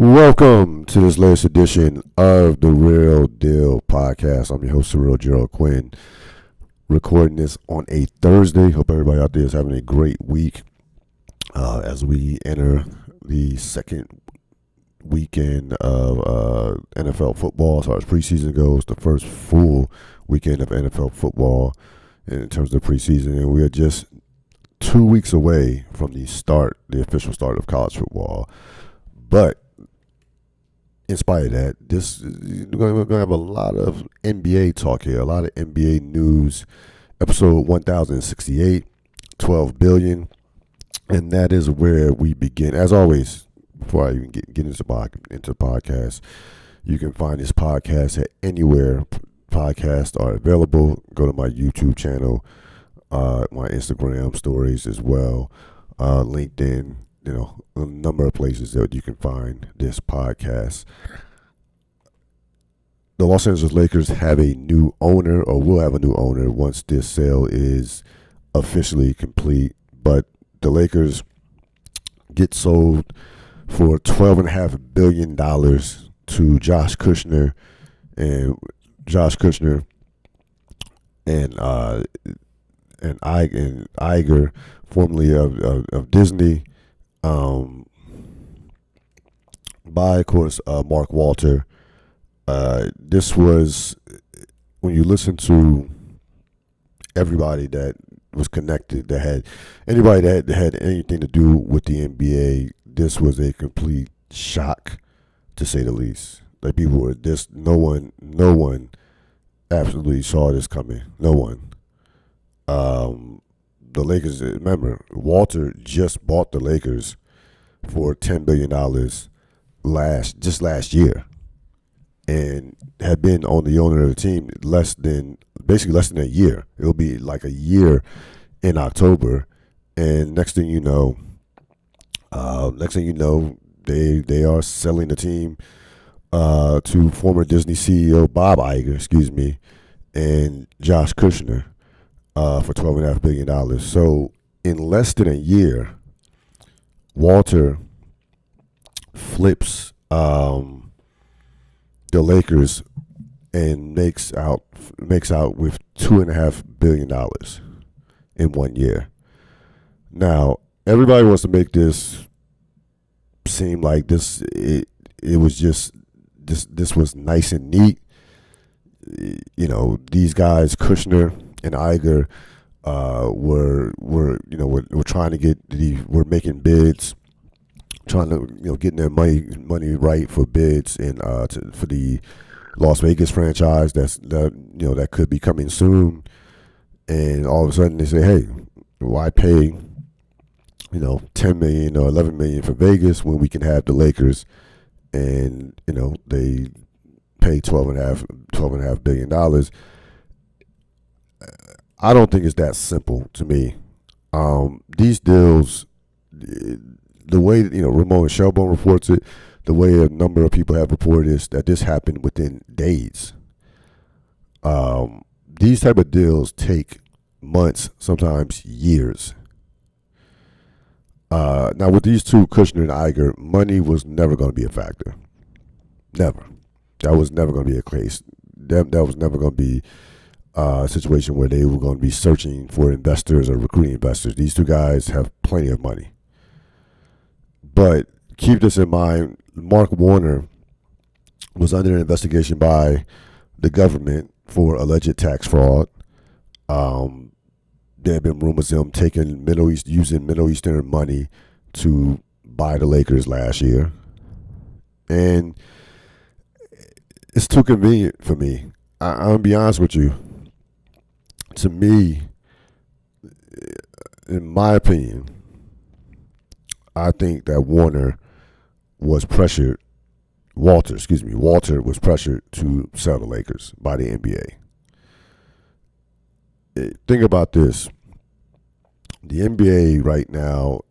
Welcome to this latest edition of the Ril Dil podcast. I'm your host, Ril Gerald Quinn, recording this on a Thursday. Hope everybody out there is having a great week as we enter the second weekend of NFL football. As far as preseason goes, the first full weekend of NFL football in terms of the preseason, and we are just 2 weeks away from the official start of college football. But in spite of that, we're going to have a lot of NBA talk here, a lot of NBA news. Episode 1068, 12 billion, and that is where we begin. As always, before I even get into the podcast, you can find this podcast at anywhere podcasts are available. Go to my YouTube channel, my Instagram stories as well, LinkedIn. A number of places that you can find this podcast. The Los Angeles Lakers have a new owner, or will have a new owner once this sale is officially complete. But the Lakers get sold for $12.5 billion to Josh Kushner and Iger, formerly of Disney. By, of course, Mark Walter. This was, when you listen to everybody that was connected, that had anybody that had anything to do with the NBA, this was a complete shock, to say the least. Like, people were no one absolutely saw this coming. No one. The Lakers, remember, Walter just bought the Lakers for $10 billion last year, and had been on the owner of the team basically less than a year. It'll be like a year in October, and next thing you know, they are selling the team to former Disney CEO Bob Iger, and Josh Kushner for $12.5 billion. So in less than a year, Walter flips the Lakers and makes out with $2.5 billion in 1 year. Now, everybody wants to make this seem like it was just this was nice and neat. These guys, Kushner and Iger, were trying to were making bids, trying to getting their money right for bids and for the Las Vegas franchise that could be coming soon. And all of a sudden they say, hey, why pay $10 million or $11 million for Vegas when we can have the Lakers? And they pay $12.5 billion. I don't think it's that simple to me. These deals, the way Ramon Shelbone reports it, the way a number of people have reported is that this happened within days. These type of deals take months, sometimes years. Now with these two, Kushner and Iger, money was never going to be a factor. Never. That was never going to be a case. That was never going to be a situation where they were going to be searching for investors or recruiting investors. These two guys have plenty of money. But keep this in mind, Mark Warner was under an investigation by the government for alleged tax fraud. There have been rumors of him using Middle Eastern money to buy the Lakers last year. And it's too convenient for me. I'm going to be honest with you. To me, in my opinion, I think that Walter was pressured to sell the Lakers by the NBA. Think about this. The NBA right now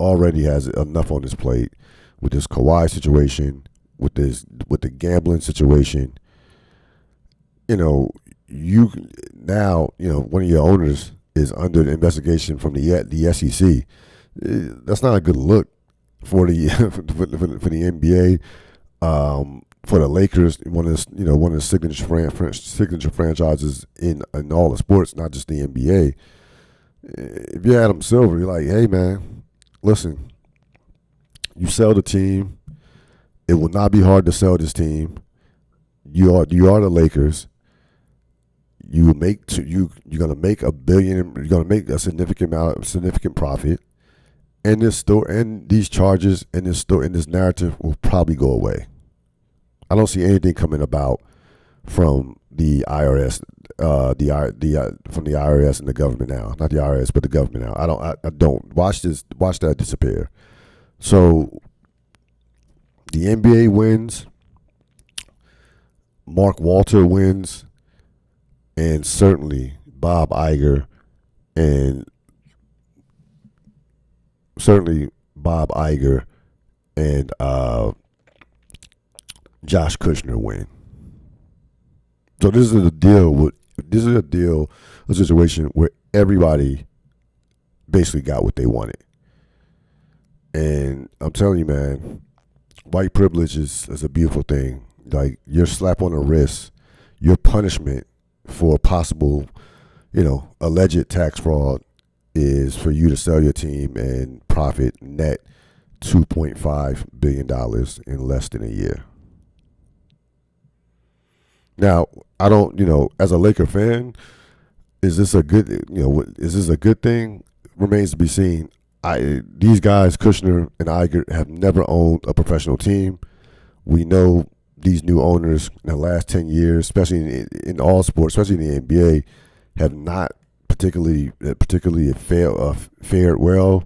already has enough on its plate with this Kawhi situation, with the gambling situation. One of your owners is under the investigation from the SEC. That's not a good look for the for the NBA. For the Lakers, one of the signature franchises in all the sports, not just the NBA. If you're Adam Silver, you're like, hey man, listen, you sell the team. It will not be hard to sell this team. You are the Lakers. You're gonna make $1 billion. You're gonna make a significant profit, and these charges and this narrative will probably go away. I don't see anything coming about from the IRS, from the IRS and the government now. Not the IRS, but the government now. I don't watch that disappear. So the NBA wins. Mark Walter wins, and certainly Bob Iger and Josh Kushner win. So this is a situation where everybody basically got what they wanted. And I'm telling you, man, white privilege is a beautiful thing. Like, your slap on the wrist, your punishment for possible, alleged tax fraud is for you to sell your team and profit net $2.5 billion in less than a year. Now, I don't, as a Laker fan, is this a good thing? Remains to be seen. These guys, Kushner and Iger, have never owned a professional team. We know these new owners in the last 10 years, especially in all sports, especially in the NBA, have not particularly fared well.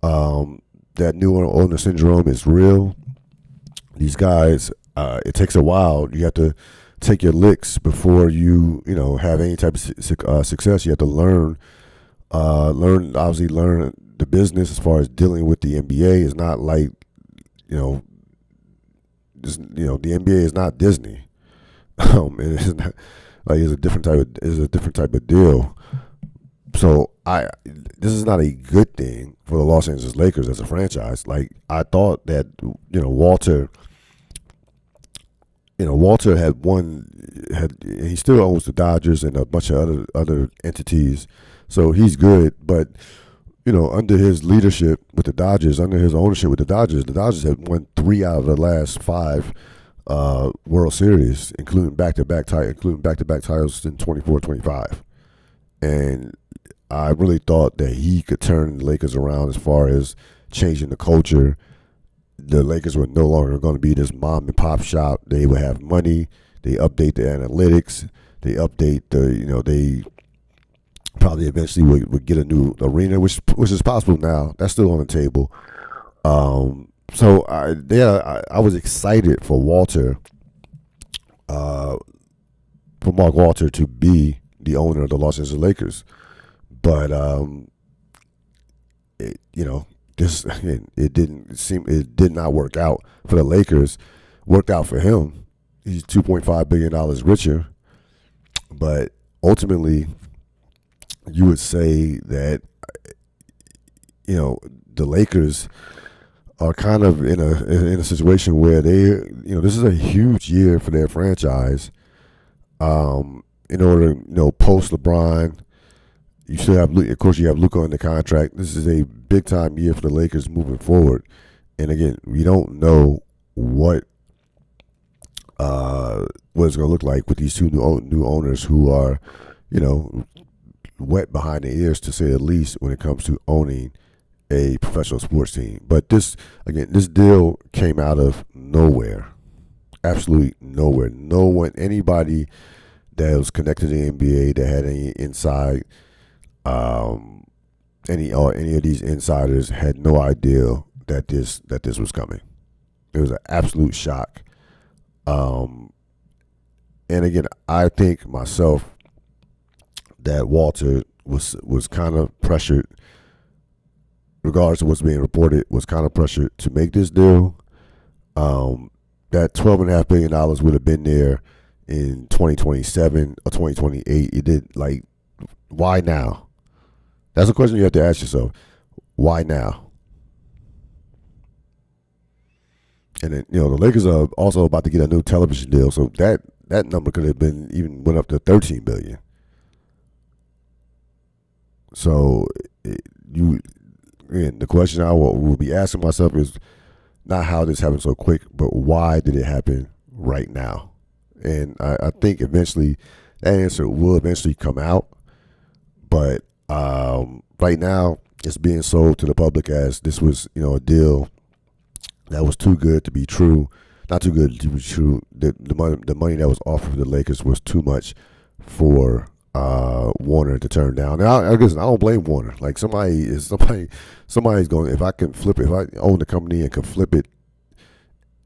That new owner syndrome is real. These guys, it takes a while. You have to take your licks before you have any type of success. You have to learn the business as far as dealing with the NBA. Is not like the NBA is not Disney. It's not like it's a different type of deal. So this is not a good thing for the Los Angeles Lakers as a franchise. Like, I thought that Walter he still owns the Dodgers and a bunch of other entities, so he's good. But under his leadership with the Dodgers, under his ownership with the Dodgers had won 3 out of the last 5 World Series, including back-to-back titles in 24-25. And I really thought that he could turn the Lakers around as far as changing the culture. The Lakers were no longer going to be this mom and pop shop. They would have money. They update the analytics. They update they probably eventually would get a new arena, which is possible now. That's still on the table. So I was excited for Mark Walter to be the owner of the Los Angeles Lakers, but it did not work out for the Lakers. Worked out for him. He's $2.5 billion richer, but ultimately, you would say that the Lakers are kind of in a situation where this is a huge year for their franchise. In order, post LeBron, you still have, of course, you have Luka under contract. This is a big time year for the Lakers moving forward. And again, we don't know what it's going to look like with these two new owners who are, wet behind the ears, to say the least, when it comes to owning a professional sports team. But this deal came out of nowhere, absolutely nowhere. No one, anybody that was connected to the NBA that had any inside, any of these insiders had no idea that this was coming. It was an absolute shock. And again, I think myself that Walter was kind of pressured, regardless of what's being reported, was kind of pressured to make this deal. That $12.5 billion would have been there in 2027 or 2028. It did, like, why now? That's a question you have to ask yourself. Why now? And then, the Lakers are also about to get a new television deal, so that number could have been even went up to $13 billion. So the question I will be asking myself is not how this happened so quick, but why did it happen right now? And I think eventually that answer will eventually come out. But right now, it's being sold to the public as this was, a deal that was too good to be true. Not too good to be true. The money that was offered for the Lakers was too much for Warner to turn down. Now, I don't blame Warner. Like somebody's going. If I own the company and can flip it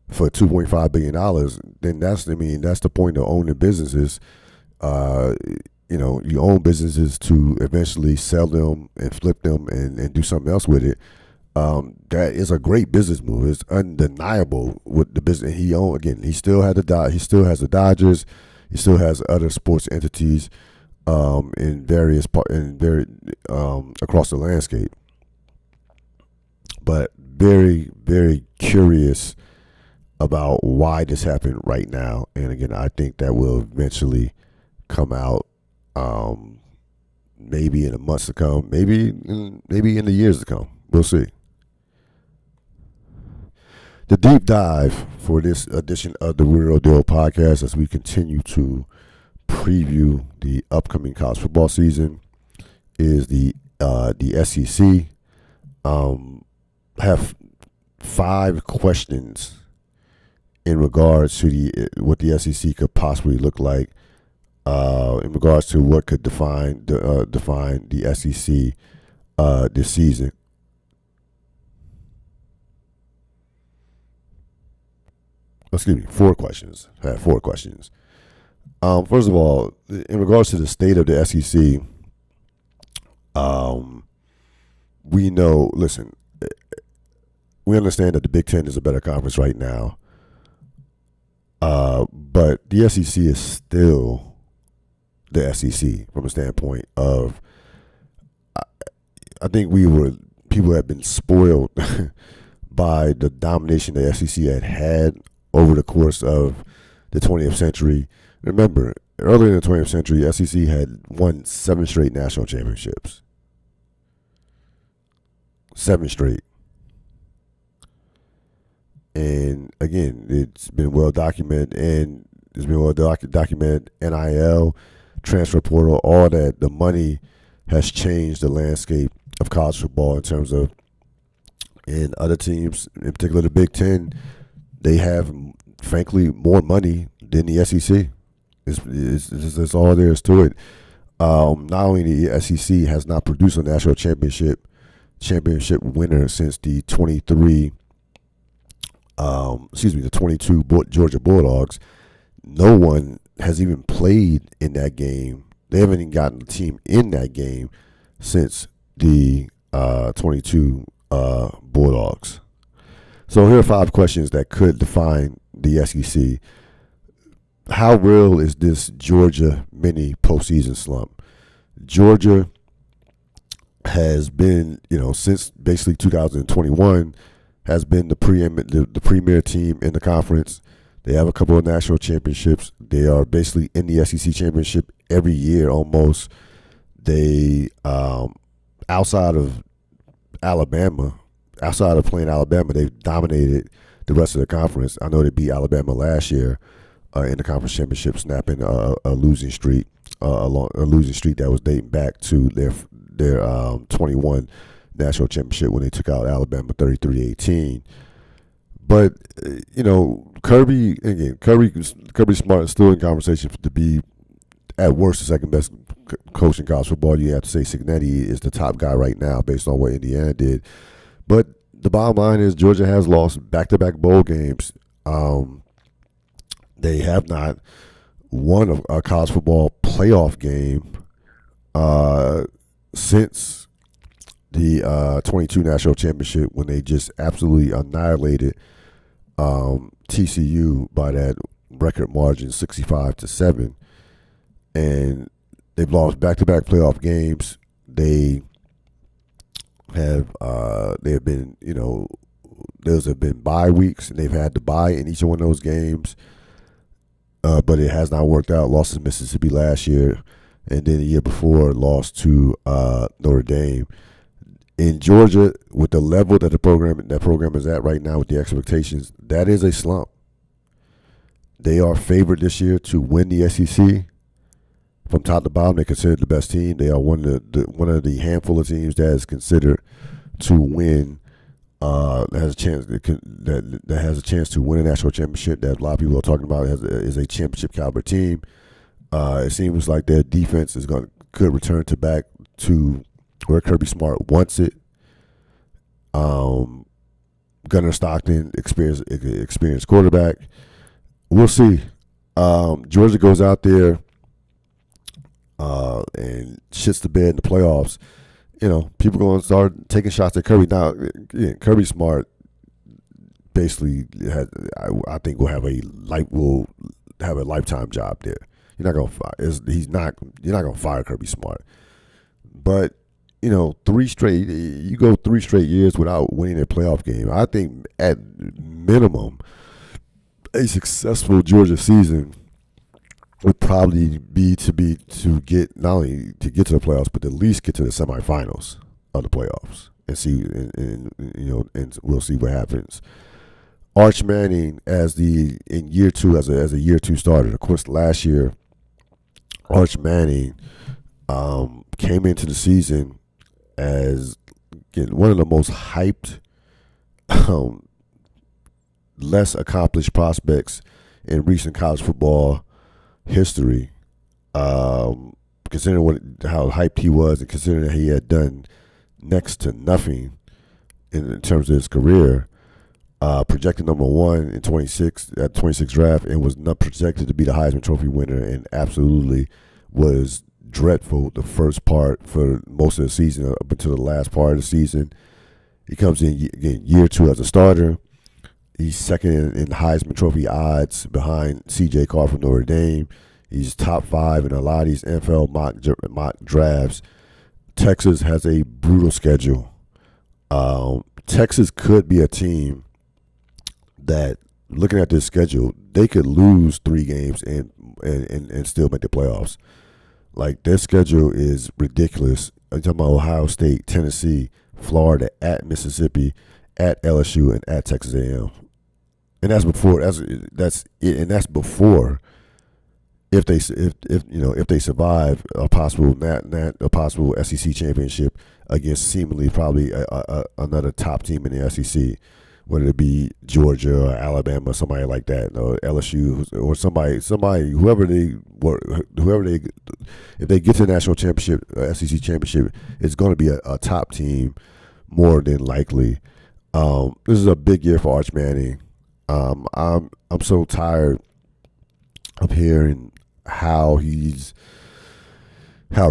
for $2.5 billion, then that's the point of owning businesses. You own businesses to eventually sell them and flip them and do something else with it. That is a great business move. It's undeniable with the business he owned. Again, he still has the Dodgers. He still has other sports entities in various across the landscape. But very, very curious about why this happened right now. And again, I think that will eventually come out. Maybe in the months to come, maybe in the years to come. We'll see. The deep dive for this edition of the Ril Dil podcast, as we continue to preview the upcoming college football season, is the SEC. Have 5 questions in regards to what the SEC could possibly look like. In regards to what could define the SEC this season. Excuse me, 4 questions. I have 4 questions. First of all, in regards to the state of the SEC, we know. Listen, we understand that the Big Ten is a better conference right now, but the SEC is still the SEC from a standpoint of, I think people have been spoiled by the domination the SEC had over the course of the 20th century. Remember, earlier in the 20th century, SEC had won 7 straight national championships. 7 straight. And again, it's been well documented, NIL, transfer portal, all that. The money has changed the landscape of college football in terms of, and other teams, in particular the Big Ten, they have, frankly, more money than the SEC. It's all there is to it. Not only the SEC has not produced a national championship winner since the 22 Georgia Bulldogs. No one has even played in that game. They haven't even gotten a team in that game since the 22 Bulldogs. So here are 5 questions that could define the SEC. How real is this Georgia mini postseason slump? Georgia has been, since basically 2021, has been the premier team in the conference. They have a couple of national championships. They are basically in the SEC championship every year almost. They, outside of playing Alabama, they've dominated the rest of the conference. I know they beat Alabama last year in the conference championship, snapping a losing streak, a losing streak that was dating back to their 21 national championship when they took out Alabama 33-18. But Kirby Smart is still in conversation to be at worst the second best coach in college football. You have to say Cignetti is the top guy right now based on what Indiana did. But the bottom line is Georgia has lost back-to-back bowl games. They have not won a college football playoff game since the 22 national championship, when they just absolutely annihilated TCU by that record margin, 65-7. And they've lost back-to-back playoff games. They have been, those have been bye weeks, and they've had to bye in each one of those games. But it has not worked out. Lost to Mississippi last year, and then the year before lost to Notre Dame. In Georgia, with the level that that program is at right now, with the expectations, that is a slump. They are favored this year to win the SEC. From top to bottom, they're considered the best team. They are one of the handful of teams that is considered to win. That has a chance to win a national championship. That a lot of people are talking about is a championship caliber team. It seems like their defense could return back to where Kirby Smart wants it. Gunnar Stockton, experienced quarterback. We'll see. Georgia goes out there and shits the bed in the playoffs. People going to start taking shots at Kirby. Now, Kirby Smart basically I think will have a lifetime job there. You're not going to fire Kirby Smart. But you go 3 straight years without winning a playoff game. I think at minimum a successful Georgia season would probably be to get not only to get to the playoffs, but at least get to the semifinals of the playoffs and see and we'll see what happens. Arch Manning in year 2 as a year 2 starter. Of course, last year Arch Manning came into the season as one of the most hyped, less accomplished prospects in recent college football history, considering how hyped he was and considering that he had done next to nothing in terms of his career. Projected number 1 in 26 draft, and was not projected to be the Heisman Trophy winner, and absolutely was dreadful the first part for most of the season up until the last part of the season. He comes in again year 2 as a starter. He's second in Heisman Trophy odds behind C.J. Carr from Notre Dame. He's top 5 in a lot of these NFL mock drafts. Texas has a brutal schedule. Texas could be a team that, looking at this schedule, they could lose 3 games and still make the playoffs. Like, their schedule is ridiculous. I'm talking about Ohio State, Tennessee, Florida, at Mississippi, at LSU, and at Texas A&M. And that's before if they survive a possible SEC championship against seemingly probably another top team in the SEC, whether it be Georgia or Alabama, somebody like that, or LSU, or if they get to the national championship, SEC championship, it's going to be a top team more than likely. This is a big year for Arch Manning. I'm so tired of hearing how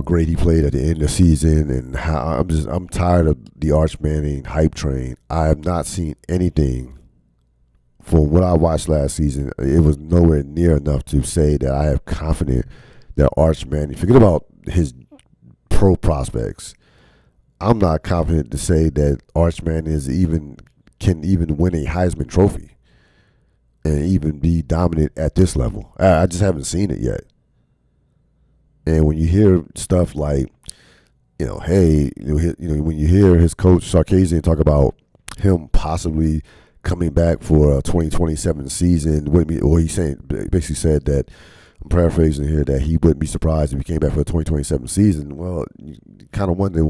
great he played at the end of the season, and how I'm tired of the Arch Manning hype train. I have not seen anything from what I watched last season. It was nowhere near enough to say that I have confidence that Arch Manning, forget about his pro prospects, I'm not confident to say that Arch Manning can even win a Heisman Trophy and even be dominant at this level. I just haven't seen it yet. And when you hear stuff like, when you hear his coach Sarkisian talk about him possibly coming back for a 2027 season, or he basically said that, I'm paraphrasing here, that he wouldn't be surprised if he came back for a 2027 season. Well, you kind of wonder,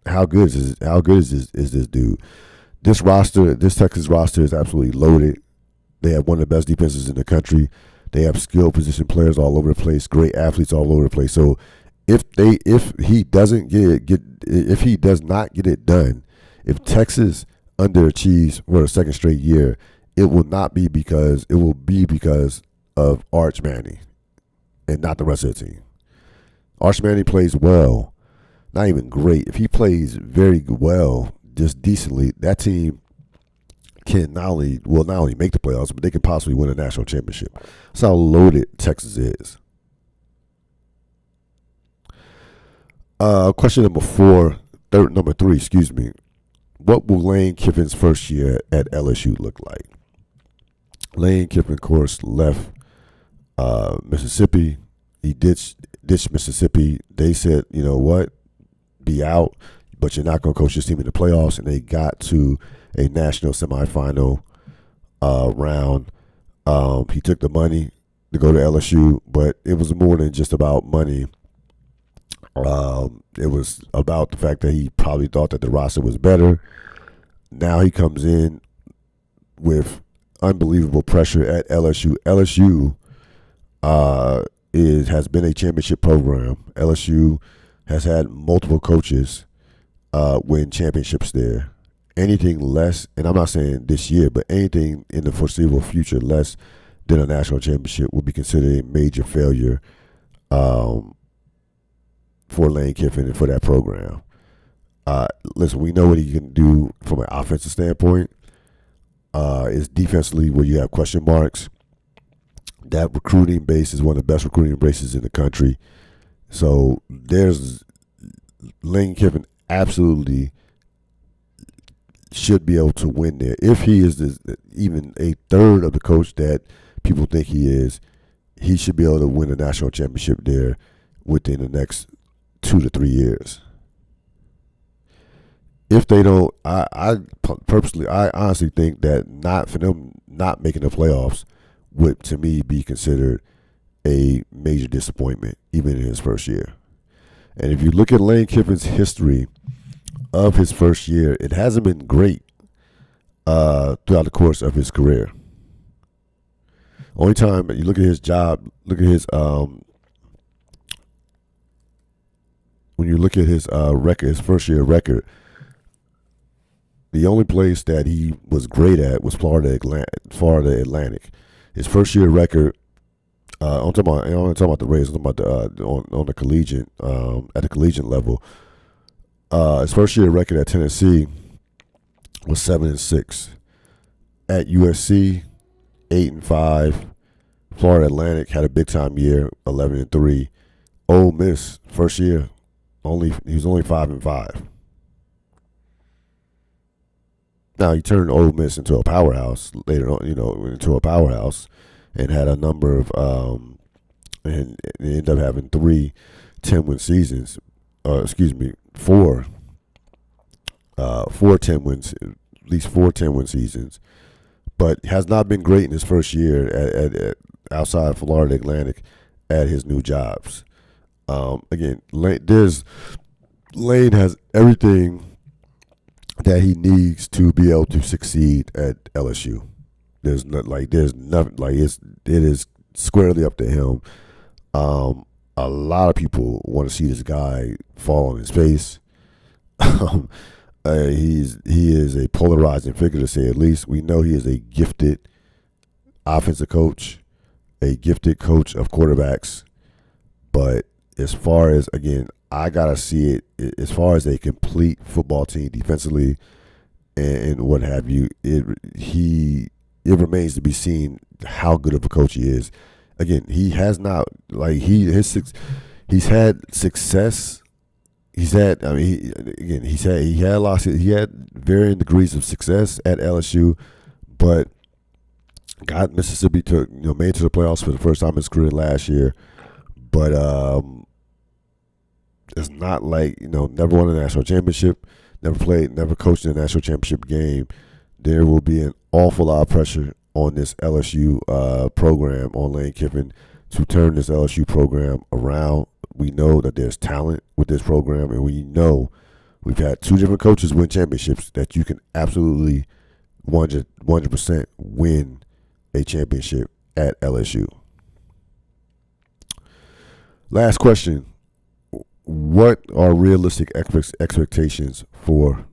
how good is this dude? This Texas roster is absolutely loaded. They have one of the best defenses in the country. They have skilled position players all over the place, great athletes all over the place. So if he does not get it done, if Texas underachieves for a second straight year, it will be because of Arch Manning and not the rest of the team. Arch Manning plays well, not even great. If he plays very well, just decently, that team can not only make the playoffs, but they can possibly win a national championship. That's how loaded Texas is. Question number 3, excuse me. what will Lane Kiffin's first year at LSU look like? Lane Kiffin, of course, left Mississippi. He ditched Mississippi. They said, you know what, be out, but you're not going to coach this team in the playoffs. And they got to a national semifinal round. He took the money to go to LSU, but it was more than just about money. It was about the fact that he probably thought that the roster was better. Now he comes in with unbelievable pressure at LSU. LSU has been a championship program. LSU has had multiple coaches win championships there. Anything less, and I'm not saying this year, but anything in the foreseeable future less than a national championship will be considered a major failure for Lane Kiffin and for that program. Listen, we know what he can do from an offensive standpoint. Is defensively where you have question marks. That recruiting base is one of the best recruiting bases in the country. So there's Lane Kiffin absolutely should be able to win there. If he is even a third of the coach that people think he is, he should be able to win a national championship there within the next 2 to 3 years. If they don't, I honestly think that for them not making the playoffs would, to me, be considered a major disappointment, even in his first year. And if you look at Lane Kiffin's history of his first year, it hasn't been great throughout the course of his career. Only time you look at his job, look at his when you look at his record, his first year record, the only place that he was great at was Florida Atlantic. His first year record, I'm talking about the Rays. I'm talking about on the collegiate at the collegiate level. His first year record at Tennessee was 7-6. At USC, 8-5. Florida Atlantic had a big time year, 11-3. Ole Miss first year, he was only 5-5. Now he turned Ole Miss into a powerhouse later on, and had a number of and they ended up having 3 10-win seasons. 4 10 wins, at least 4 10-win seasons, but has not been great in his first year at outside Florida Atlantic at his new jobs. Again, Lane has everything that he needs to be able to succeed at LSU. It is squarely up to him. A lot of people want to see this guy fall on his face. He is a polarizing figure, to say at least. We know he is a gifted offensive coach, a gifted coach of quarterbacks. But as far as, again, I gotta see it as far as a complete football team defensively and what have you. It remains to be seen how good of a coach he is. Again, he has not he's had success. He had varying degrees of success at LSU, but got Mississippi made it to the playoffs for the first time in his career last year. But it's not never won a national championship, never coached in a national championship game. There will be an awful lot of pressure on this LSU program, on Lane Kiffin, to turn this LSU program around. We know that there's talent with this program, and we know we've had 2 different coaches win championships, that you can absolutely 100% win a championship at LSU. Last question. What are realistic expectations for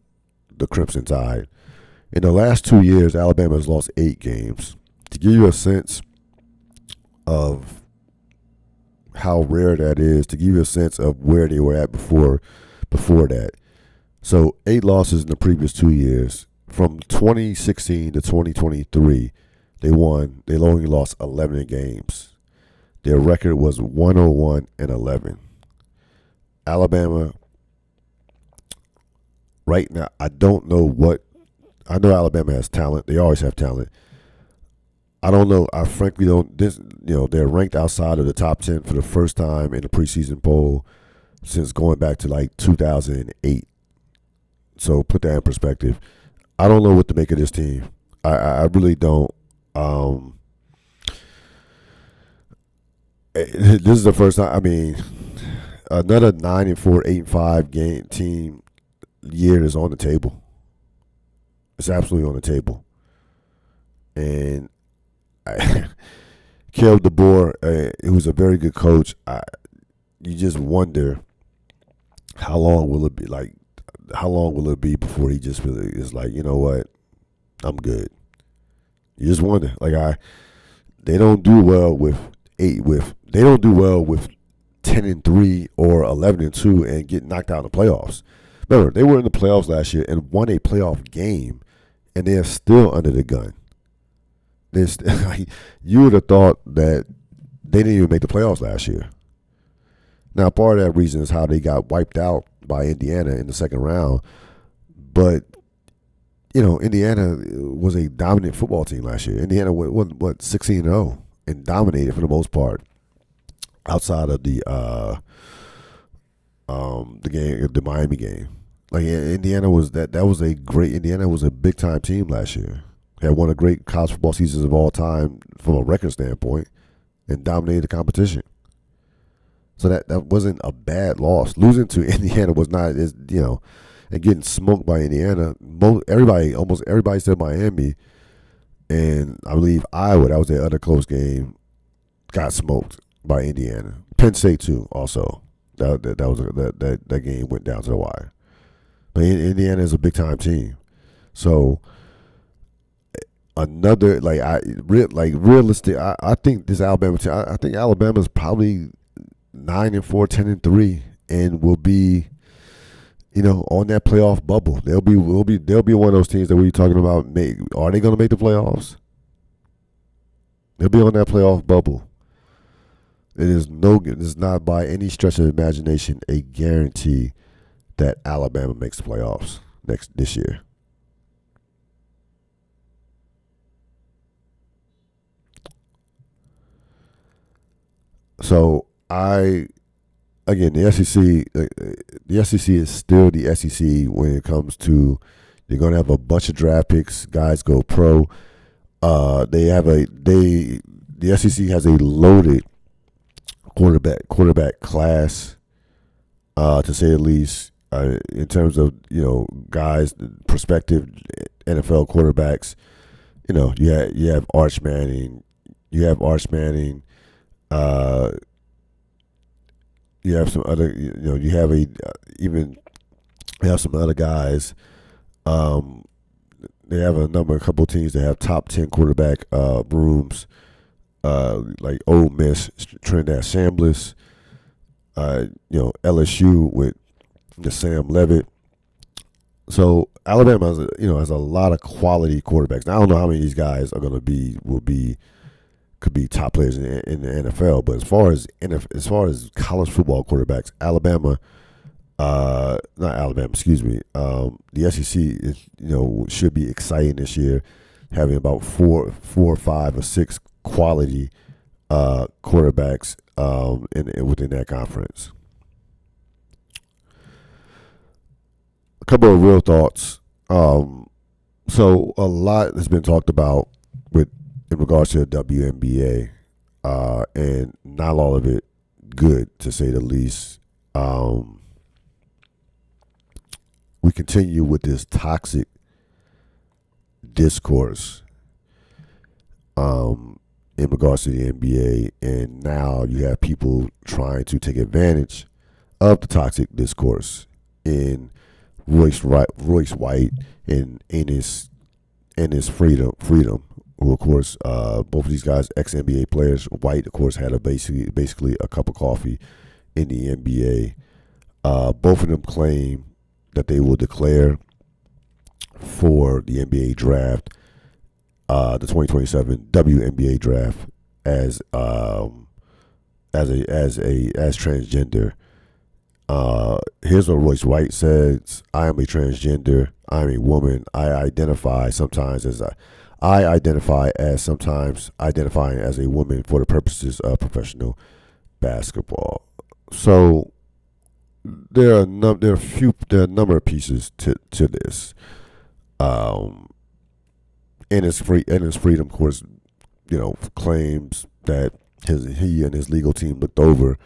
the Crimson Tide? In the last 2 years, Alabama has lost 8 games. To give you a sense of how rare that is, to give you a sense of where they were at before that. So 8 losses in the previous 2 years. From 2016 to 2023, they only lost 11 games. Their record was 101-11. Alabama right now, I don't know what. I know Alabama has talent. They always have talent. I don't know. I frankly don't. They're ranked outside of the top 10 for the first time in the preseason poll since going back to like 2008. So put that in perspective. I don't know what to make of this team. I really don't. This is the first time. I mean, another 9-4, 8-5 game team year is on the table. It's absolutely on the table. And Caleb DeBoer, who's a very good coach, you just wonder how long will it be? Like, how long will it be before he just really is like, you know what, I'm good. You just wonder. Like they don't do well with 10-3 or 11-2 and get knocked out in the playoffs. Remember, they were in the playoffs last year and won a playoff game, and they're still under the gun. You would have thought that they didn't even make the playoffs last year. Now, part of that reason is how they got wiped out by Indiana in the second round. But, Indiana was a dominant football team last year. Indiana went 16-0 and dominated for the most part outside of the game, the Miami game. Like, Indiana was Indiana was a big time team last year. Had one of the great college football seasons of all time from a record standpoint and dominated the competition. So that wasn't a bad loss. Losing to Indiana was not, and getting smoked by Indiana. Almost everybody said Miami, and I believe Iowa, that was their other close game, got smoked by Indiana. Penn State too, also. That game went down to the wire. But Indiana is a big time team, so another realistic. I think this Alabama team. I think Alabama's probably 9-4, 10-3, and will be, on that playoff bubble. They'll be one of those teams that we're talking about. Are they going to make the playoffs? They'll be on that playoff bubble. It is not by any stretch of imagination a guarantee that Alabama makes the playoffs this year. So the SEC is still the SEC when it comes to, they're going to have a bunch of draft picks. Guys go pro. The SEC has a loaded quarterback class, to say the least, in terms of, guys, prospective NFL quarterbacks. You have Arch Manning. You have some other, you have some other guys. They have a couple teams that have top 10 quarterback rooms, like Ole Miss, Trinidad Shambliss, LSU with the Sam Levitt. So Alabama has a lot of quality quarterbacks. Now, I don't know how many of these guys are going to could be top players in the NFL, but as far as college football quarterbacks, the SEC is, should be exciting this year, having about four or five or six quality quarterbacks within that conference. A couple of real thoughts. So a lot has been talked about in regards to the WNBA, and not all of it good, to say the least. We continue with this toxic discourse in regards to the NBA, and now you have people trying to take advantage of the toxic discourse in Royce White and Enes Freedom, who, of course, both of these guys, ex-NBA players. White, of course, had basically a cup of coffee in the NBA. Both of them claim that they will declare for the NBA draft, the 2027 WNBA draft, as transgender. Here's what Royce White says: I am a transgender. I am a woman. I identify sometimes sometimes identifying as a woman for the purposes of professional basketball. So there are a number of pieces to this. And his freedom, of course, claims that he and his legal team looked over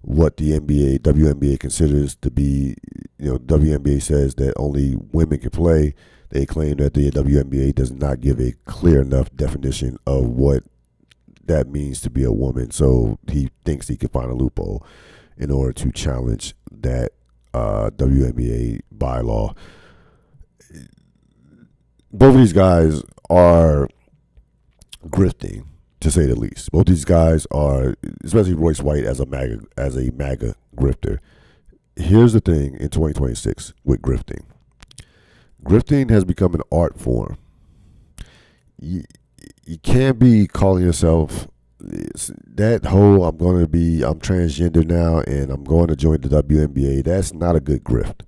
what the WNBA considers to be. WNBA says that only women can play. They claim that the WNBA does not give a clear enough definition of what that means to be a woman. So he thinks he can find a loophole in order to challenge that WNBA bylaw. Both of these guys are grifting, to say the least. Both these guys are, especially Royce White as a MAGA grifter. Here's the thing in 2026 with grifting. Grifting has become an art form. You can't be calling yourself that whole I'm transgender now and I'm going to join the WNBA. That's not a good grift.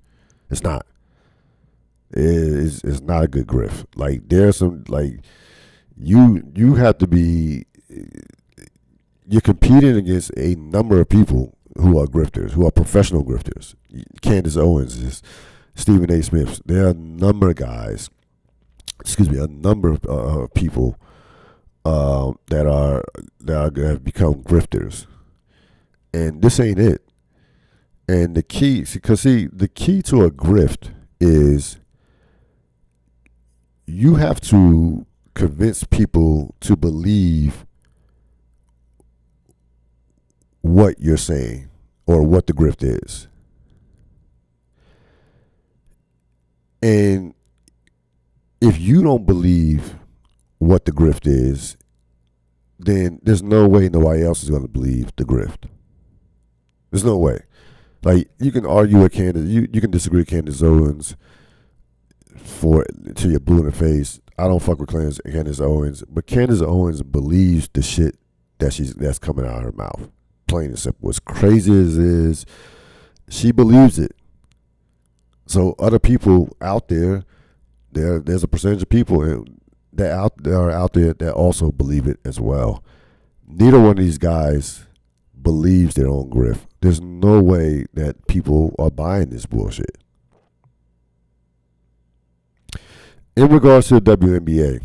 It's not. It's not a good grift. Like, there's some, like, you have to be, you're competing against a number of people who are grifters, who are professional grifters. Candace Owens, Stephen A. Smith. There are a number of guys, a number of people that have become grifters, and this ain't it. And the key to a grift is you have to convince people to believe what you're saying or what the grift is. And if you don't believe what the grift is, then there's no way nobody else is going to believe the grift. There's no way. Like, you can argue with Candace, you can disagree with Candace Owens till you're blue in the face. I don't fuck with Candace Owens, but Candace Owens believes the shit that's coming out of her mouth. Plain and simple. As crazy as it is, she believes it. So other people out there's a percentage of people that are out there that also believe it as well. Neither one of these guys believes their own grift. There's no way that people are buying this bullshit. In regards to the WNBA,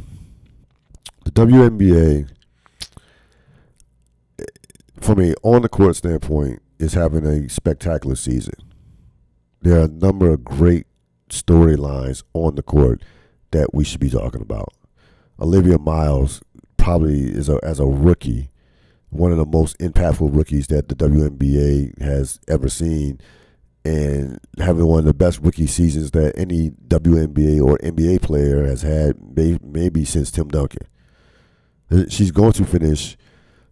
from a on-the-court standpoint, is having a spectacular season. There are a number of great storylines on the court that we should be talking about. Olivia Miles probably as a rookie, one of the most impactful rookies that the WNBA has ever seen, and having one of the best rookie seasons that any WNBA or NBA player has had maybe since Tim Duncan. She's going to finish.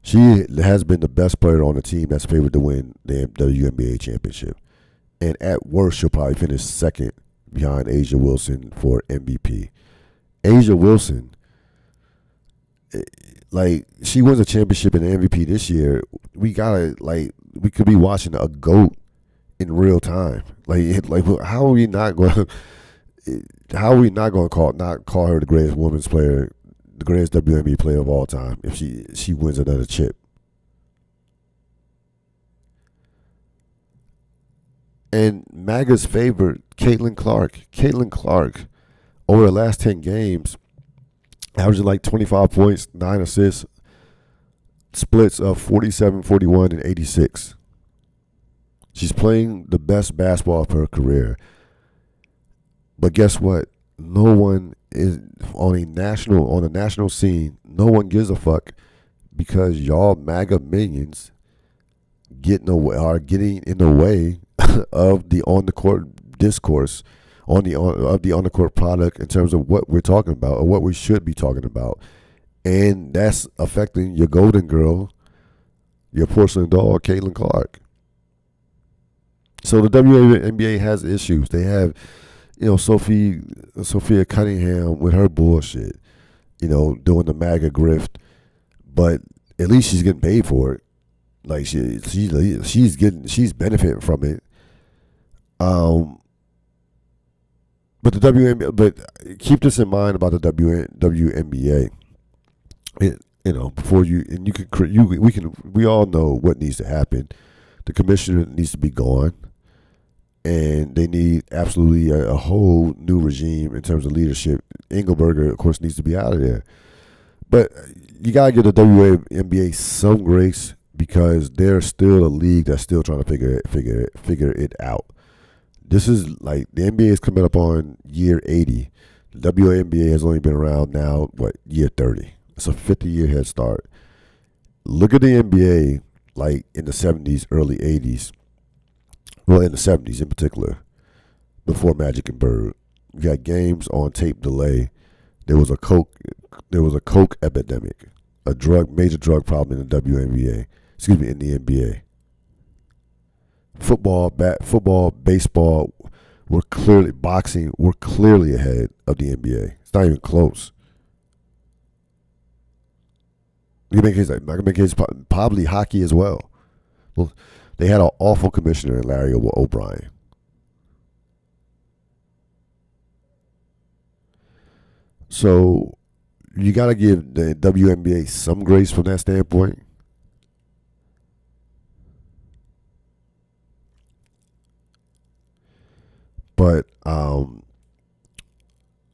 She has been the best player on the team that's favored to win the WNBA championship. And at worst, she'll probably finish second behind A'ja Wilson for MVP. A'ja Wilson, like, she wins a championship and MVP this year. We could be watching a GOAT in real time. Like how are we not going to call her the greatest women's player, the greatest WNBA player of all time if she wins another chip? And MAGA's favorite, Caitlin Clark. Caitlin Clark, over the last 10 games, averaging like 25 points, 9 assists, splits of 47, 41, and 86. She's playing the best basketball of her career. But guess what? No one is on the national scene. No one gives a fuck because y'all MAGA minions are getting in the way of the on the court discourse, of the on the court product in terms of what we're talking about or what we should be talking about, and that's affecting your golden girl, your porcelain doll, Caitlin Clark. So the WNBA has issues. They have, Sophia Cunningham with her bullshit, doing the MAGA grift, but at least she's getting paid for it. Like she's benefiting from it. Um, but the WNBA, but keep this in mind about the WNBA. Before you and you can we all know what needs to happen. The commissioner needs to be gone, and they need absolutely a whole new regime in terms of leadership. Engelberger, of course, needs to be out of there. But you gotta give the WNBA some grace because they're still a league that's still trying to figure it out. This is like the NBA is coming up on year 80. The WNBA has only been around now, year 30. It's a 50-year head start. Look at the NBA like in the 70s, early 80s. Well, in the 70s in particular, before Magic and Bird. You got games on tape delay. There was a coke epidemic, major drug problem in the WNBA. In the NBA. Football, baseball, boxing were clearly ahead of the NBA. It's not even close. You can make a case probably hockey as well. Well, they had an awful commissioner in Larry O'Brien. So you got to give the WNBA some grace from that standpoint. But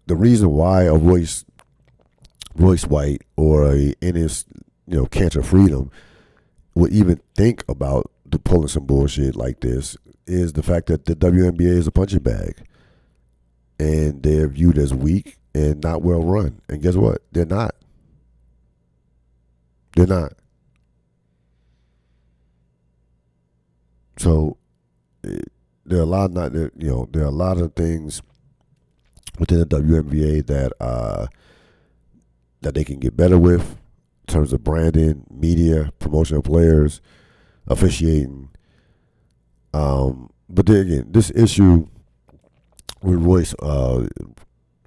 the reason why a Royce White or a Ennis, Cancer Freedom would even think about pulling some bullshit like this is the fact that the WNBA is a punching bag, and they're viewed as weak and not well run. And guess what? They're not. They're not. So there are a lot of things within the WNBA that they can get better with in terms of branding, media, promotion of players, officiating. But then again, this issue with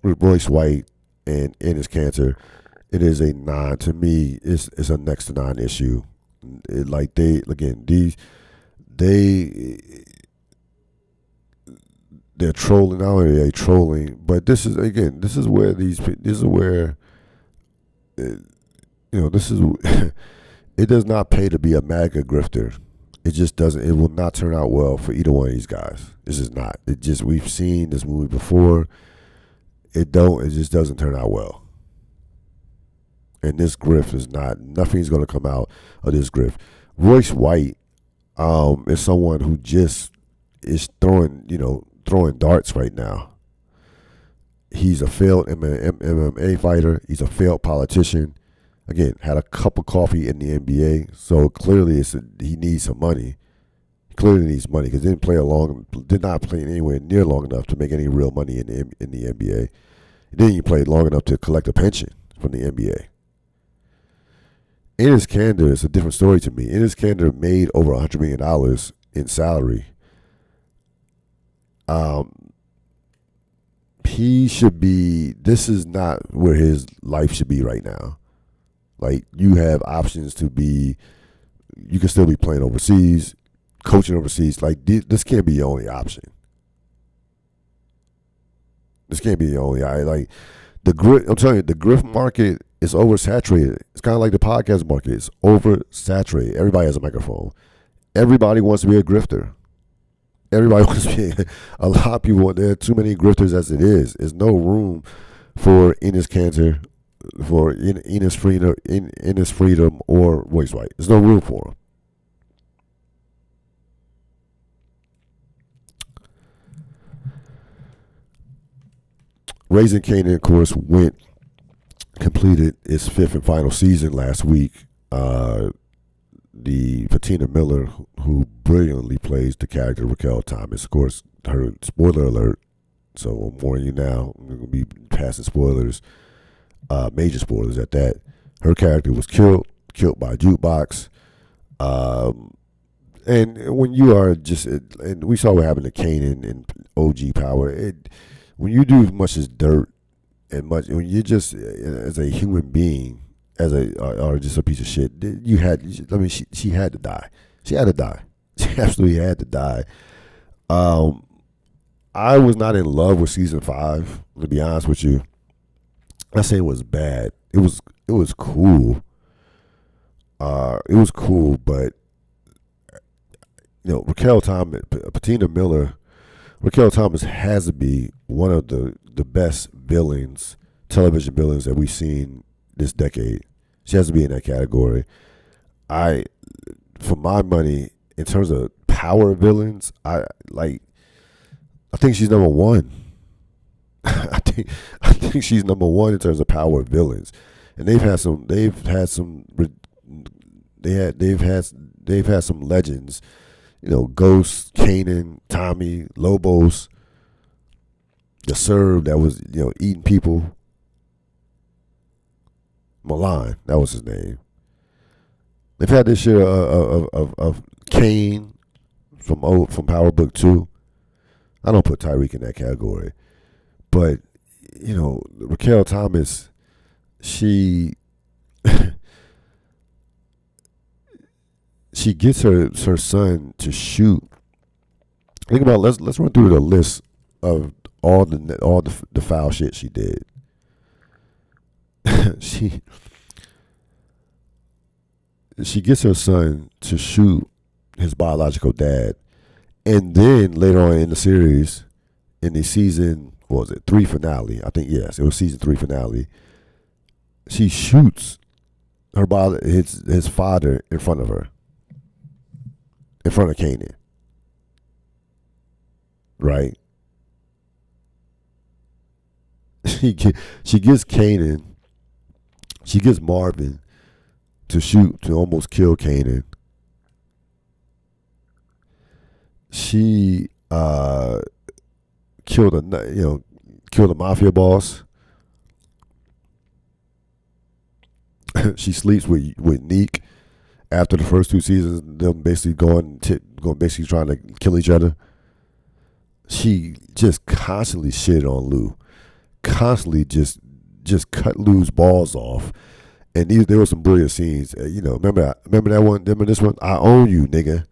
Royce White and Ennis Cancer, it is a to me, it's a next to non issue. They're trolling. Not only are they trolling, but this is where it does not pay to be a MAGA grifter. It just doesn't. It will not turn out well for either one of these guys. This is not. We've seen this movie before. It just doesn't turn out well. And this grift is not. Nothing's going to come out of this grift. Royce White is someone who just is throwing darts right now. He's a failed MMA fighter. He's a failed politician. Again, had a cup of coffee in the NBA, so clearly he needs some money. He clearly needs money because did not play anywhere near long enough to make any real money in the NBA. He didn't even play long enough to collect a pension from the NBA. Ennis Cancer is a different story to me. Ennis Cancer made over $100 million in salary. He should be. This is not where his life should be right now. Like, you have options to be. You can still be playing overseas, coaching overseas. Like, this can't be your only option. This can't be your only. I'm telling you, the grift market is oversaturated. It's kind of like the podcast market. It's oversaturated. Everybody has a microphone. Everybody wants to be a grifter. Everybody wants to be. A lot of people. There are too many grifters as it is. There's no room for Ennis Cancer, for Ennis Freedom, or Royce White. There's no room for them. Raising Kanan, of course, completed its fifth and final season last week. The Patina Miller, who brilliantly plays the character Raquel Thomas, of course, her spoiler alert. So I'm warning you now. I'm going to be passing spoilers, major spoilers at that. Her character was killed by a jukebox. And when you are and we saw what happened to Kanan and OG Power. When you do as much as dirt and when you're just as a human being, or just a piece of shit, she had to die. She had to die. She absolutely had to die. I was not in love with season 5. To be honest with you, I say it was bad. It was cool. It was cool, but Raquel Thomas, Patina Miller, Raquel Thomas has to be one of the best villains, television villains that we've seen this decade. She has to be in that category. For my money, in terms of power villains, I think she's number one. I think she's number one in terms of power villains, and they've had some legends. Ghost, Kanan, Tommy, Lobos, the Serb that was eating people. Milan, that was his name. They've had this shit of Kane from Power Book 2. I don't put Tyreek in that category. But, Raquel Thomas, she she gets her son to shoot. Think about let's run through the list of all the foul shit she did. She gets her son to shoot his biological dad, and then later on in the series, in the season, what was it, 3 finale? I think yes, it was season 3 finale. She shoots his father in front of her, in front of Kanan, right? She gets Marvin to almost kill Kanan. She killed a mafia boss. She sleeps with Neek after the first 2 seasons. Them basically going basically trying to kill each other. She just constantly shit on Lou, constantly just cut Lou's balls off. And there were some brilliant scenes. Remember that one? Remember this one? I own you, nigga.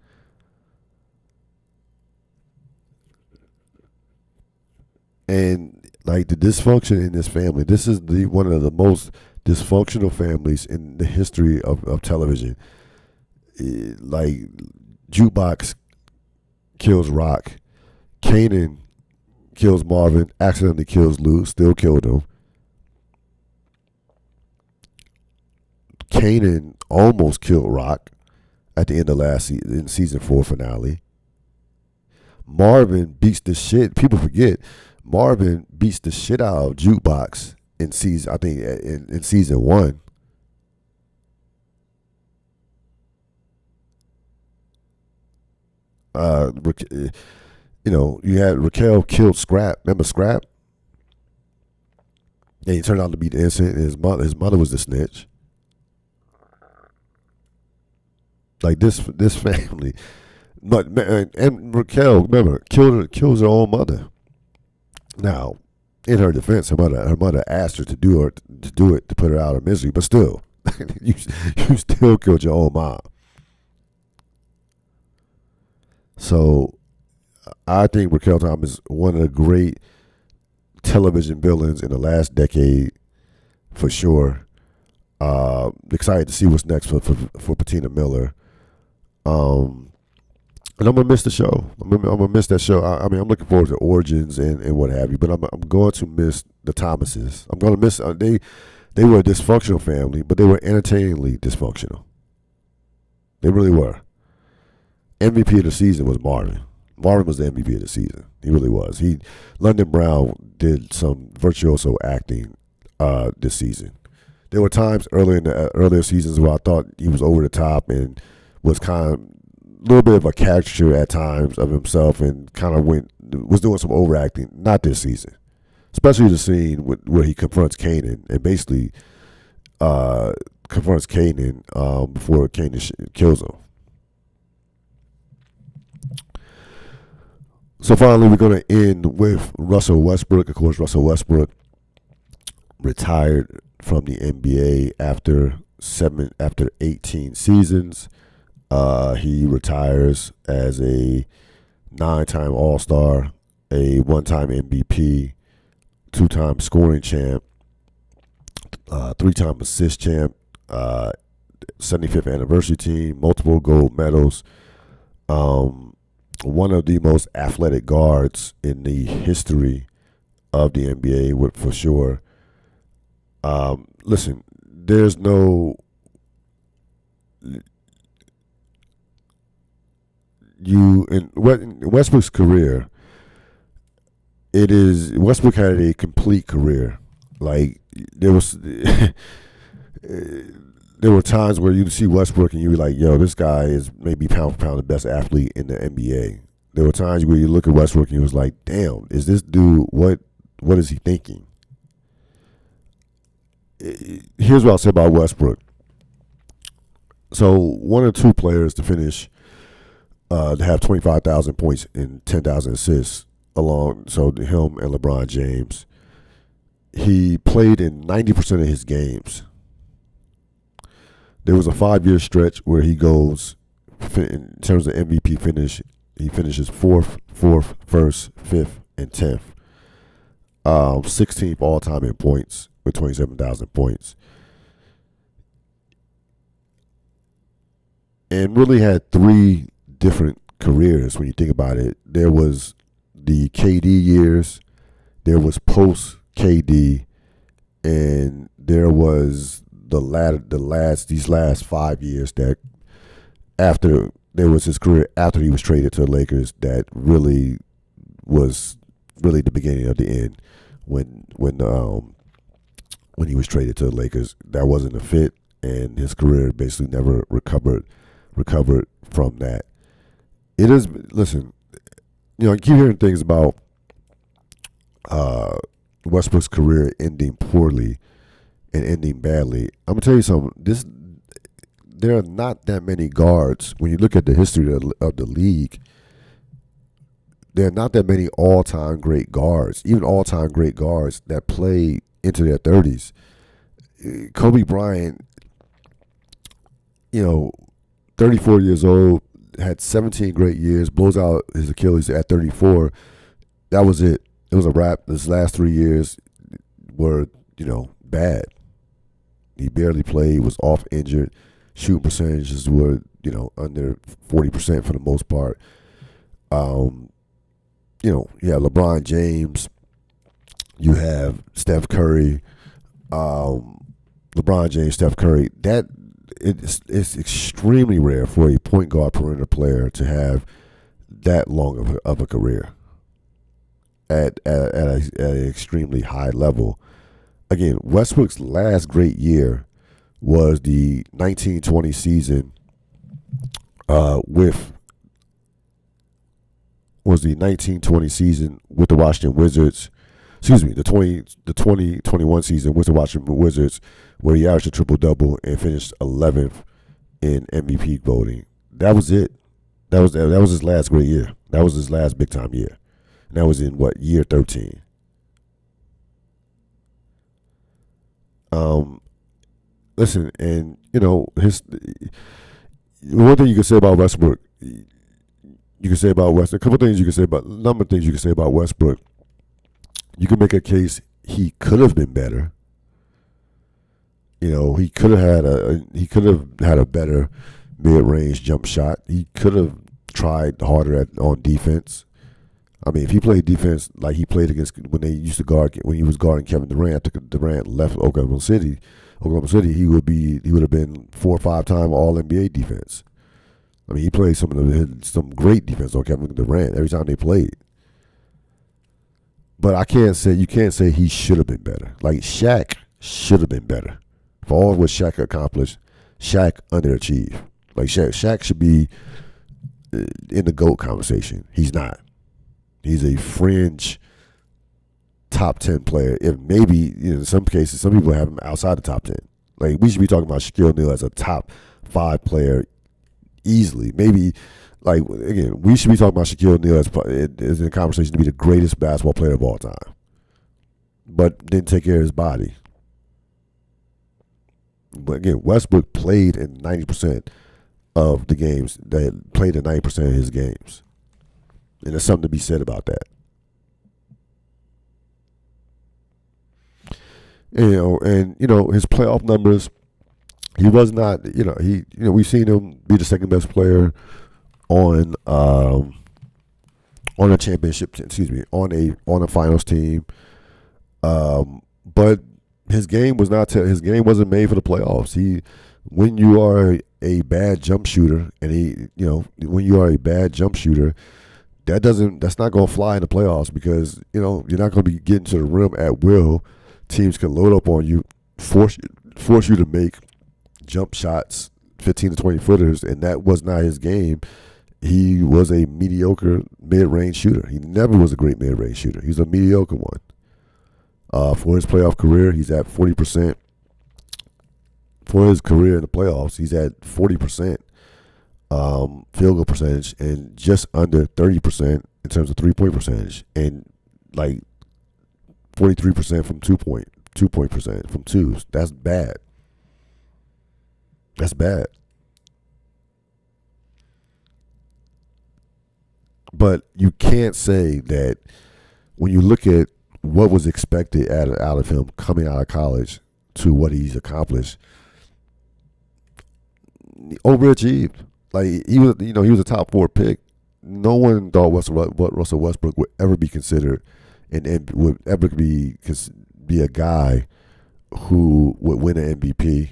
And like the dysfunction in this family, this is one of the most dysfunctional families in the history of television. Like Jukebox kills Rock, Kanan kills Marvin, accidentally kills Lou, still killed him. Kanan almost killed Rock at the end of in season 4 finale. Marvin beats the shit. People forget Marvin beats the shit out of Jukebox in season. I think in season 1. You had Raquel killed Scrap. Remember Scrap? And he turned out to be the innocent. And his mother was the snitch. Like this family, and Raquel, remember, kills her own mother. Now, in her defense, her mother asked her to do it to put her out of misery, but still, you still killed your own mom. So, I think Raquel Thomas is one of the great television villains in the last decade, for sure. Excited to see what's next for Patina Miller. And I'm gonna miss the show. I'm gonna miss that show. I mean, I'm looking forward to Origins and what have you, but I'm going to miss the Thomases. I'm gonna miss they were a dysfunctional family, but they were entertainingly dysfunctional. They really were. MVP of the season was Marvin. Marvin was the MVP of the season. He really was. London Brown did some virtuoso acting this season. There were times earlier seasons where I thought he was over the top and was kind of a little bit of a caricature at times of himself and kind of was doing some overacting. Not this season. Especially the scene where he confronts Kanan and basically confronts Kanan before Kanan kills him. So finally, we're going to end with Russell Westbrook. Of course, Russell Westbrook retired from the NBA after 18 seasons. He retires as a 9-time All-Star, a one-time MVP, two-time scoring champ, three-time assist champ, 75th anniversary team, multiple gold medals, one of the most athletic guards in the history of the NBA, for sure. Listen, there's no in Westbrook's career. Westbrook had a complete career. Like there were times where you'd see Westbrook and you'd be like, yo, this guy is maybe pound for pound the best athlete in the NBA. There were times where you look at Westbrook and you was like, damn, is this dude, what is he thinking? Here's what I'll say about Westbrook. So one or two players to finish, to have 25,000 points and 10,000 assists so him and LeBron James. He played in 90% of his games. There was a 5-year stretch where he goes, in terms of MVP finish, he finishes 4th, 1st, 5th, and 10th. 16th all-time in points with 27,000 points. And really had 3 different careers when you think about it. There was the KD years, there was post-KD, and there was these last 5 years that after there was his career after he was traded to the Lakers that really was really the beginning of the end when he was traded to the Lakers. That wasn't a fit, and his career basically never recovered from that. It is, listen, you keep hearing things about Westbrook's career ending poorly and ending badly. I'm gonna tell you something. There are not that many guards when you look at the history of the league. There are not that many all-time great guards, even all-time great guards that play into their 30s. Kobe Bryant, 34 years old, had 17 great years, blows out his Achilles at 34. That was it. It was a wrap. His last 3 years were, bad. He barely played, was off injured. Shooting percentages were, under 40% for the most part. You have LeBron James. You have Steph Curry. LeBron James, Steph Curry. It's extremely rare for a point guard perimeter player to have that long of a career at an extremely high level. Again, Westbrook's last great year was the 1920 season with the Washington Wizards. Excuse me, the 2021 season with the Washington Wizards, where he averaged a triple-double and finished 11th in MVP voting. That was it. That was his last great year. That was his last big-time year. And that was in, year 13. Listen, and, his one thing you can say about Westbrook, a couple things you can say about, a number of things you can say about Westbrook. You can make a case he could have been better. He could have had a better mid-range jump shot. He could have tried harder on defense. I mean, if he played defense like he played against when he was guarding Kevin Durant, after Durant left Oklahoma City, he would have been 4 or 5 time All-NBA defense. I mean, he played some great defense on Kevin Durant every time they played. But you can't say he should have been better. Like, Shaq should have been better. For all what Shaq accomplished, Shaq underachieved. Like, Shaq should be in the GOAT conversation. He's not. He's a fringe top 10 player. If maybe, in some cases, some people have him outside the top 10. Like, we should be talking about Shaquille O'Neal as a top 5 player easily. Maybe, again, we should be talking about Shaquille O'Neal as in a conversation to be the greatest basketball player of all time. But didn't take care of his body. But again, Westbrook played in 90% of the games. Played in 90% of his games. And there's something to be said about that. His playoff numbers. He was not, we've seen him be the second best player on a championship. Excuse me, on a finals team. But his game was not. His game wasn't made for the playoffs. When you are a bad jump shooter, when you are a bad jump shooter, that's not going to fly in the playoffs because you're not going to be getting to the rim at will. Teams can load up on you, force you to make jump shots, 15 to 20 footers, and that was not his game. He was a mediocre mid-range shooter. He never was a great mid-range shooter. He's a mediocre one. For his playoff career, he's at 40%. For his career in the playoffs, he's at 40% field goal percentage and just under 30% in terms of three-point percentage, and like 43% from two-point percent from twos. That's bad. That's bad. But you can't say that when you look at what was expected out of him coming out of college to what he's accomplished, overachieved. Like he was a top 4 pick. No one thought Russell Westbrook would ever be considered and would ever be a guy who would win an MVP,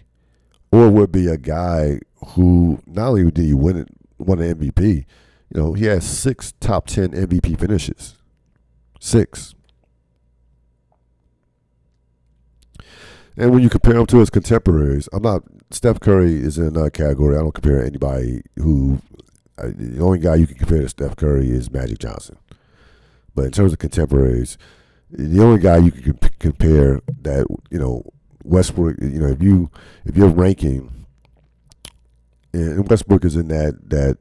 or would be a guy who not only did he won an MVP, he has 6 top 10 MVP finishes. 6. And when you compare him to his contemporaries, Steph Curry is in another category. I don't compare anybody the only guy you can compare to Steph Curry is Magic Johnson. But in terms of contemporaries, the only guy you can compare that, Westbrook, if you're ranking, and Westbrook is in that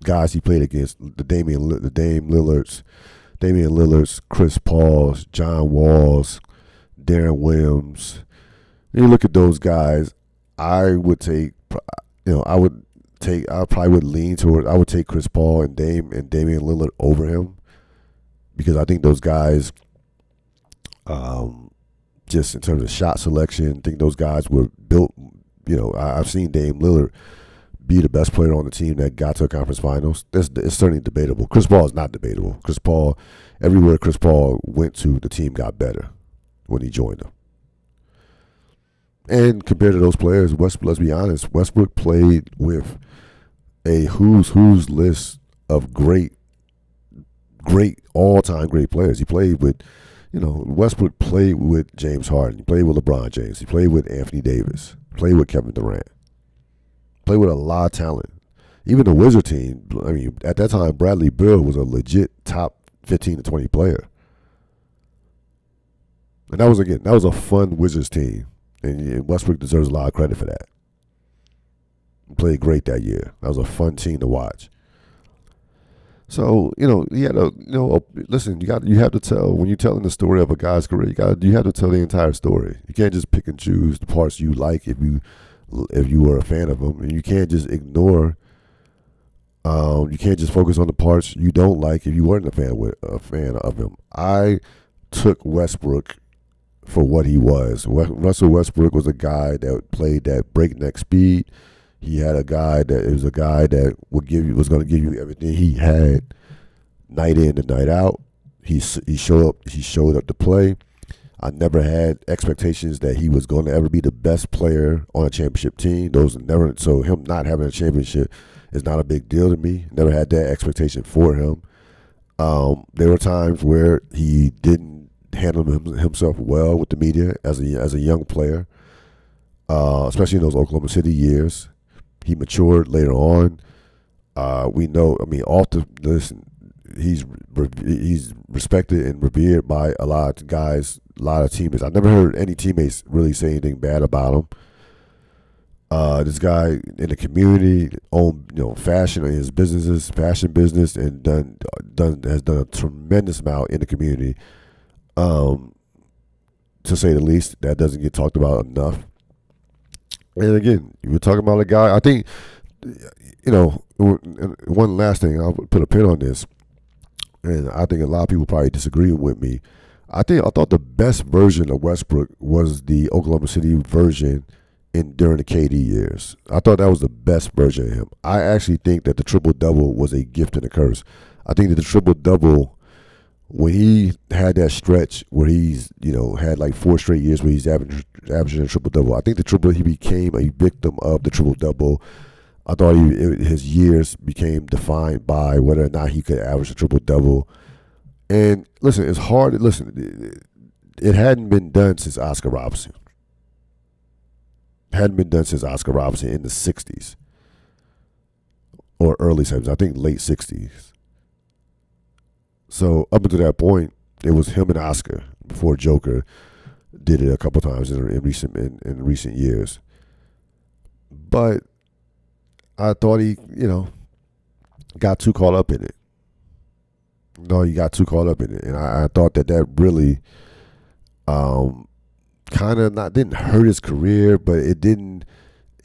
guys he played against, the Dame Lillards, Chris Pauls, John Walls, Darren Williams. And you look at those guys, I probably would lean toward, I would take Chris Paul and Damian Lillard over him, because I think those guys, just in terms of shot selection, I think those guys were built. I've seen Dame Lillard be the best player on the team that got to a conference finals. It's certainly debatable. Chris Paul is not debatable. Chris Paul, everywhere Chris Paul went to, the team got better when he joined them. And compared to those players, let's be honest, Westbrook played with a who's list of great all-time great players. He played with, Westbrook played with James Harden. He played with LeBron James. He played with Anthony Davis. Played with Kevin Durant. Played with a lot of talent. Even the Wizard team, at that time, Bradley Beal was a legit top 15 to 20 player. And that was a fun Wizards team. And Westbrook deserves a lot of credit for that. He played great that year. That was a fun team to watch. So, he had listen, you have to tell, when you're telling the story of a guy's career, you have to tell the entire story. You can't just pick and choose the parts you like if you were a fan of him, and you can't just ignore. You can't just focus on the parts you don't like if you weren't a fan of him. I took Westbrook for what he was. Russell Westbrook was a guy that played that breakneck speed. He had a guy that was going to give you everything he had, night in and night out. He showed up to play. I never had expectations that he was going to ever be the best player on a championship team. So him not having a championship is not a big deal to me. Never had that expectation for him. There were times where he didn't handle himself well with the media as a young player, especially in those Oklahoma City years. He matured later on. We know. He's respected and revered by a lot of guys, a lot of teammates. I never heard any teammates really say anything bad about him. This guy in the community owned, fashion in his fashion business, and has done a tremendous amount in the community. To say the least, that doesn't get talked about enough. And again, we're talking about a guy. I think, one last thing, I'll put a pin on this, and I think a lot of people probably disagree with me. I thought the best version of Westbrook was the Oklahoma City version during the KD years. I thought that was the best version of him. I actually think that the triple double was a gift and a curse. I think that the triple double, when he had that stretch where he's had like 4 straight years where he's averaging a triple double, I think he became a victim of the triple double. I thought his years became defined by whether or not he could average a triple double. And listen, it's hard. Listen, it hadn't been done since Oscar Robertson. Hadn't been done since Oscar Robertson in the 60s or early 70s. I think late 60s. So up until that point, it was him and Oscar before Joker did it a couple times in recent years. But I thought he, got too caught up in it. No, he got too caught up in it, and I thought that really kind of didn't hurt his career, but it didn't.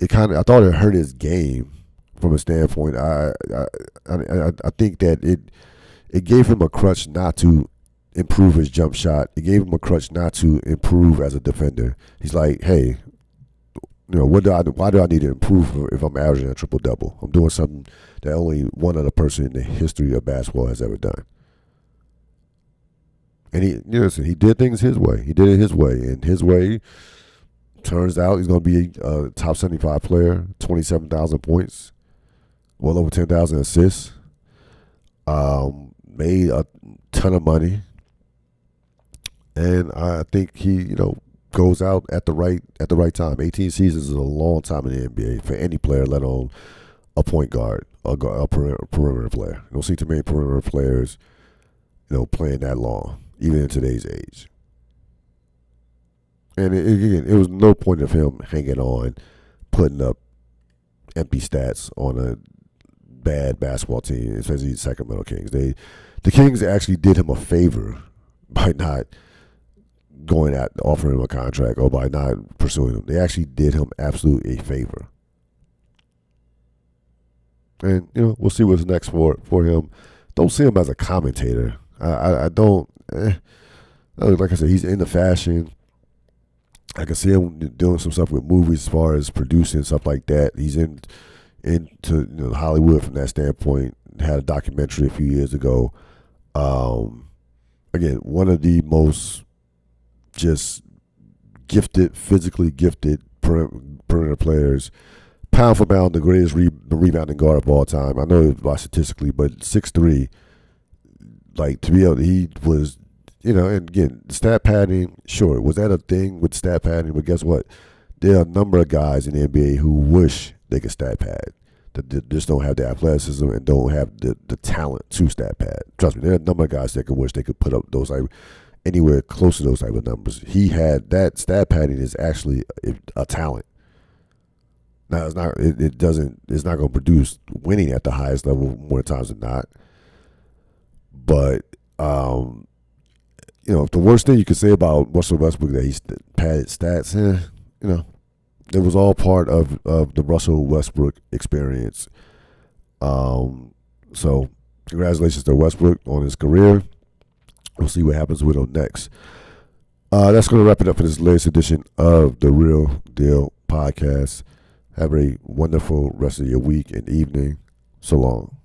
I thought it hurt his game from a standpoint. I think that it gave him a crutch not to improve his jump shot. It gave him a crutch not to improve as a defender. He's like, hey, why do I need to improve if I'm averaging a triple double? I'm doing something that only one other person in the history of basketball has ever done. And he did things his way. He did it his way. And his way turns out he's going to be a top 75 player, 27,000 points, well over 10,000 assists, made a ton of money. And I think he, goes out at the right time. 18 seasons is a long time in the NBA for any player, let alone a point guard, a perimeter player. You don't see too many perimeter players, playing that long, even in today's age. And it was no point of him hanging on, putting up empty stats on a bad basketball team, especially the Sacramento Kings. The Kings actually did him a favor by not going out offering him a contract or by not pursuing him. They actually did him absolutely a favor. And, we'll see what's next for him. Don't see him as a commentator. I don't. Like I said, he's into fashion. I can see him doing some stuff with movies as far as producing, stuff like that. He's into Hollywood from that standpoint. Had a documentary a few years ago. Again, one of the most just gifted, physically gifted perimeter players. Pound for pound, the greatest rebounding guard of all time. I know it was statistically, but 6'3", like to be able, he was, and again, stat padding, sure, was that a thing with stat padding? But guess what? There are a number of guys in the NBA who wish they could stat pad, that just don't have the athleticism and don't have the talent to stat pad. Trust me, there are a number of guys that could wish they could put up those anywhere close to those type of numbers. He had that. Stat padding is actually a talent. Now it's not. It's not going to produce winning at the highest level more times than not. But the worst thing you could say about Russell Westbrook that he padded stats, it was all part of the Russell Westbrook experience. So congratulations to Westbrook on his career. We'll see what happens with him next. That's going to wrap it up for this latest edition of the Ril Dil podcast. Have a wonderful rest of your week and evening. So long.